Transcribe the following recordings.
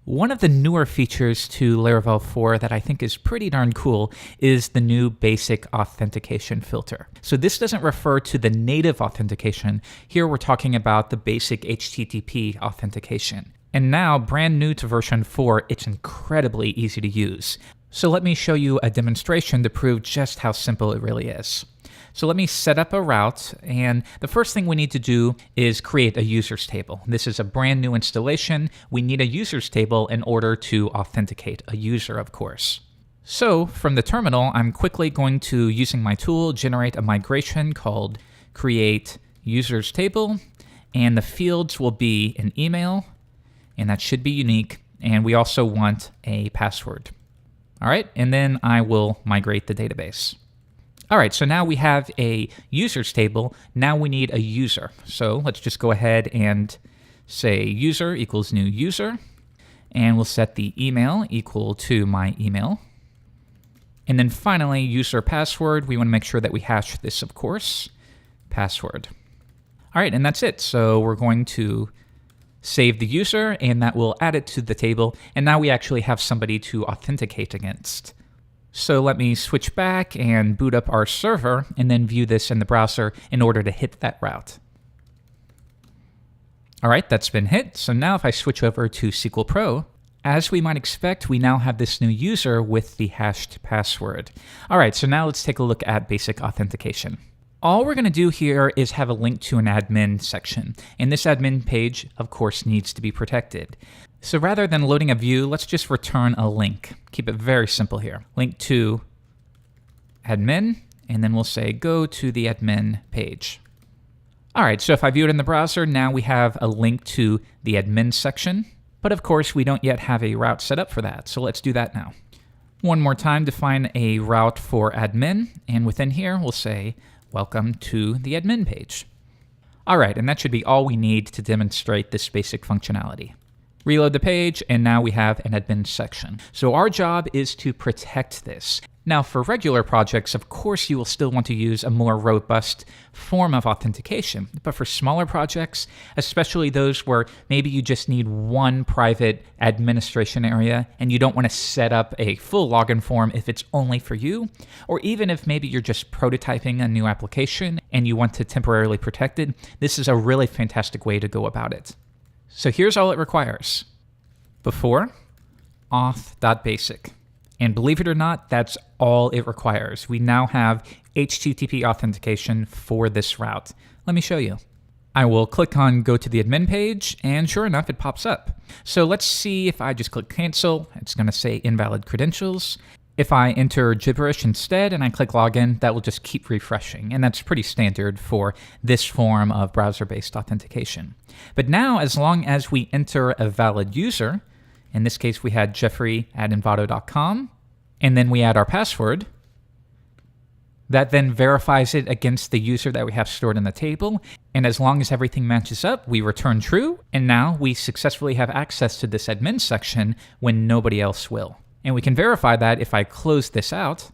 One of the newer features to Laravel 4 that I think is pretty darn cool is the new basic authentication filter. So this doesn't refer to the native authentication. Here we're talking about the basic HTTP authentication. And now, brand new to version 4, it's incredibly easy to use. So let me show you a demonstration to prove just how simple it really is. So let me set up a route, and the first thing we need to do is create a users table. This is a brand new installation. We need a users table in order to authenticate a user, of course. So from the terminal, I'm quickly going to, using my tool, generate a migration called create users table, and the fields will be an email, and that should be unique, and we also want a password. All right, and then I will migrate the database. All right, so now we have a users table. Now we need a user. So let's just go ahead and say user equals new user. And we'll set the email equal to my email. And then finally, user password. We want to make sure that we hash this, of course, password. All right, and that's it. So we're going to save the user, and that will add it to the table. And now we actually have somebody to authenticate against. So let me switch back and boot up our server and then view this in the browser in order to hit that route. All right, that's been hit. So now if I switch over to SQL Pro, as we might expect, we now have this new user with the hashed password. All right, so now let's take a look at basic authentication. All we're going to do here is have a link to an admin section. And this admin page, of course, needs to be protected. So rather than loading a view, let's just return a link. Keep it very simple here. Link to admin, and then we'll say go to the admin page. All right, so if I view it in the browser, now we have a link to the admin section. But of course, we don't yet have a route set up for that. So let's do that now. One more time, define a route for admin. And within here, we'll say welcome to the admin page. All right, and that should be all we need to demonstrate this basic functionality. Reload the page, and now we have an admin section. So our job is to protect this. Now, for regular projects, of course, you will still want to use a more robust form of authentication. But for smaller projects, especially those where maybe you just need one private administration area and you don't want to set up a full login form if it's only for you, or even if maybe you're just prototyping a new application and you want to temporarily protect it, this is a really fantastic way to go about it. So here's all it requires. Before, auth.basic. And believe it or not, that's all it requires. We now have HTTP authentication for this route. Let me show you. I will click on go to the admin page, and sure enough, it pops up. So let's see if I just click cancel, it's going to say invalid credentials. If I enter gibberish instead and I click login, that will just keep refreshing. And that's pretty standard for this form of browser-based authentication. But now, as long as we enter a valid user, in this case we had Jeffrey@envato.com, and then we add our password, that then verifies it against the user that we have stored in the table. And as long as everything matches up, we return true. And now we successfully have access to this admin section when nobody else will. And we can verify that if I close this out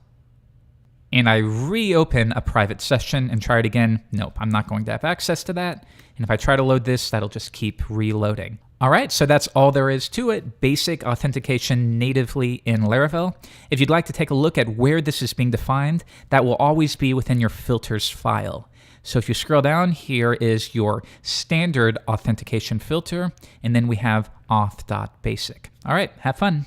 and I reopen a private session and try it again. Nope, I'm not going to have access to that. And if I try to load this, that'll just keep reloading. All right, so that's all there is to it. Basic authentication natively in Laravel. If you'd like to take a look at where this is being defined, that will always be within your filters file. So if you scroll down, here is your standard authentication filter, and then we have auth.basic. All right, have fun.